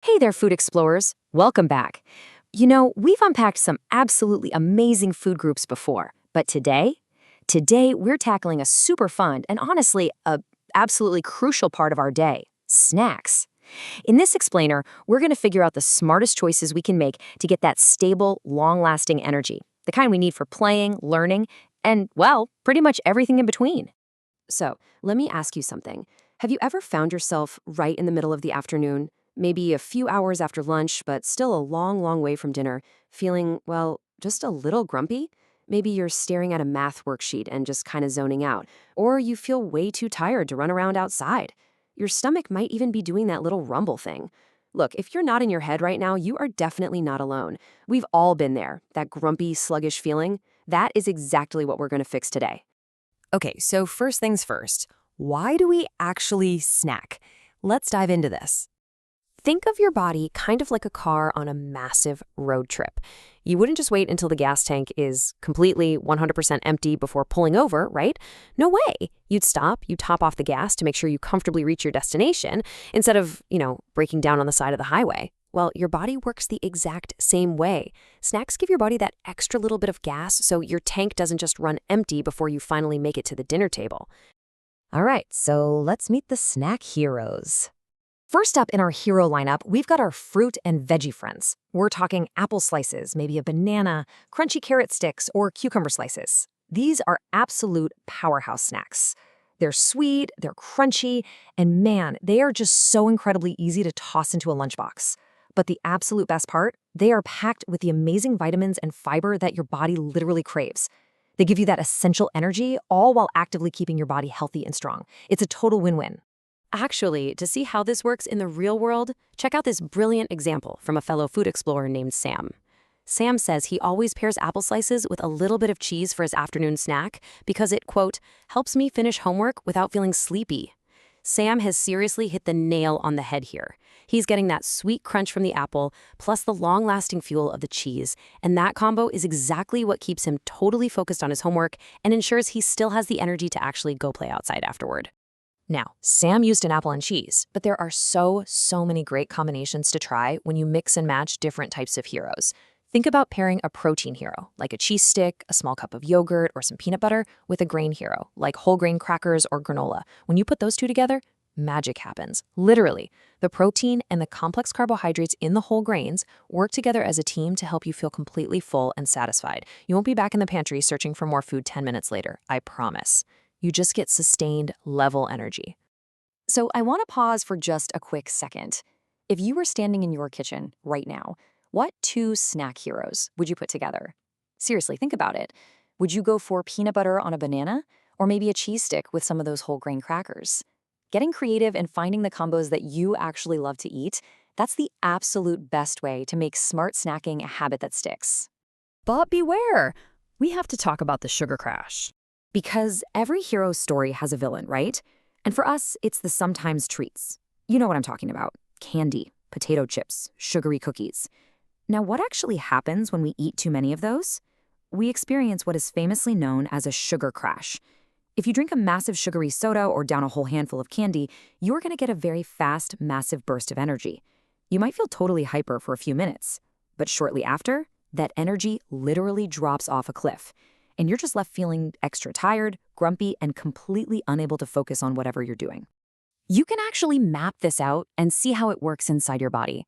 Hey there, food explorers. Welcome back. We've unpacked some absolutely amazing food groups before, but today we're tackling a super fun and honestly, a absolutely crucial part of our day, snacks. In this explainer, we're going to figure out the smartest choices we can make to get that stable, long-lasting energy, the kind we need for playing, learning, and, well, pretty much everything in between. So, let me ask you something. Have you ever found yourself right in the middle of the afternoon, maybe a few hours after lunch, but still a long, long way from dinner, feeling, well, just a little grumpy? Maybe you're staring at a math worksheet and just kind of zoning out, or you feel way too tired to run around outside. Your stomach might even be doing that little rumble thing. Look, if you're not in your head right now, you are definitely not alone. We've all been there, that grumpy, sluggish feeling. That is exactly what we're going to fix today. Okay, so first things first, why do we actually snack? Let's dive into this. Think of your body kind of like a car on a massive road trip. You wouldn't just wait until the gas tank is completely 100% empty before pulling over, right? No way. You'd stop, you'd top off the gas to make sure you comfortably reach your destination instead of, breaking down on the side of the highway. Well, your body works the exact same way. Snacks give your body that extra little bit of gas so your tank doesn't just run empty before you finally make it to the dinner table. All right, so let's meet the snack heroes. First up in our hero lineup, we've got our fruit and veggie friends. We're talking apple slices, maybe a banana, crunchy carrot sticks, or cucumber slices. These are absolute powerhouse snacks. They're sweet, they're crunchy, and man, they are just so incredibly easy to toss into a lunchbox. But the absolute best part, they are packed with the amazing vitamins and fiber that your body literally craves. They give you that essential energy, all while actively keeping your body healthy and strong. It's a total win-win. Actually, to see how this works in the real world, check out this brilliant example from a fellow food explorer named Sam. Sam says he always pairs apple slices with a little bit of cheese for his afternoon snack because it, quote, helps me finish homework without feeling sleepy. Sam has seriously hit the nail on the head here. He's getting that sweet crunch from the apple, plus the long-lasting fuel of the cheese, and that combo is exactly what keeps him totally focused on his homework and ensures he still has the energy to actually go play outside afterward. Now, Sam used an apple and cheese, but there are so many great combinations to try when you mix and match different types of heroes. Think about pairing a protein hero, like a cheese stick, a small cup of yogurt, or some peanut butter, with a grain hero, like whole grain crackers or granola. When you put those two together, magic happens. Literally, the protein and the complex carbohydrates in the whole grains work together as a team to help you feel completely full and satisfied. You won't be back in the pantry searching for more food 10 minutes later, I promise. You just get sustained level energy. So I want to pause for just a quick second. If you were standing in your kitchen right now, what two snack heroes would you put together? Seriously, think about it. Would you go for peanut butter on a banana or maybe a cheese stick with some of those whole grain crackers? Getting creative and finding the combos that you actually love to eat, that's the absolute best way to make smart snacking a habit that sticks. But beware, we have to talk about the sugar crash. Because every hero's story has a villain, right? And for us, it's the sometimes treats. You know what I'm talking about. Candy, potato chips, sugary cookies. Now, what actually happens when we eat too many of those? We experience what is famously known as a sugar crash. If you drink a massive sugary soda or down a whole handful of candy, you're going to get a very fast, massive burst of energy. You might feel totally hyper for a few minutes, but shortly after, that energy literally drops off a cliff. And you're just left feeling extra tired, grumpy, and completely unable to focus on whatever you're doing. You can actually map this out and see how it works inside your body.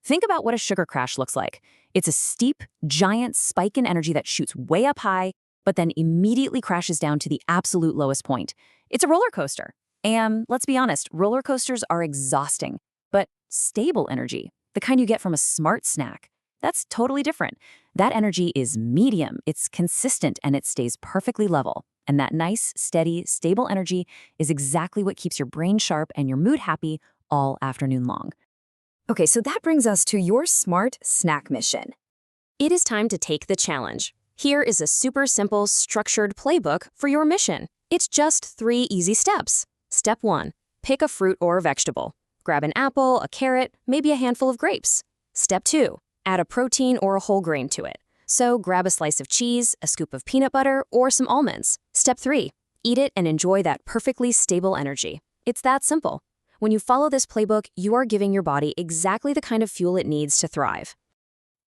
Think about what a sugar crash looks like. It's a steep, giant spike in energy that shoots way up high, but then immediately crashes down to the absolute lowest point. It's a roller coaster. And let's be honest, roller coasters are exhausting, but stable energy, the kind you get from a smart snack, that's totally different. That energy is medium, it's consistent, and it stays perfectly level. And that nice, steady, stable energy is exactly what keeps your brain sharp and your mood happy all afternoon long. Okay, so that brings us to your smart snack mission. It is time to take the challenge. Here is a super simple, structured playbook for your mission. It's just 3 easy steps. Step 1, pick a fruit or vegetable. Grab an apple, a carrot, maybe a handful of grapes. Step 2, add a protein or a whole grain to it. So grab a slice of cheese, a scoop of peanut butter, or some almonds. Step 3, eat it and enjoy that perfectly stable energy. It's that simple. When you follow this playbook, you are giving your body exactly the kind of fuel it needs to thrive.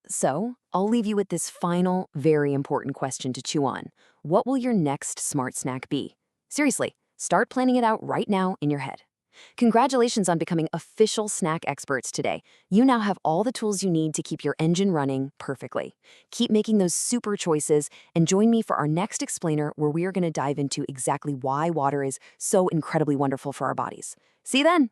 So, I'll leave you with this final, very important question to chew on. What will your next smart snack be? Seriously, start planning it out right now in your head. Congratulations on becoming official snack experts today. You now have all the tools you need to keep your engine running perfectly. Keep making those super choices and join me for our next explainer where we are going to dive into exactly why water is so incredibly wonderful for our bodies. See you then!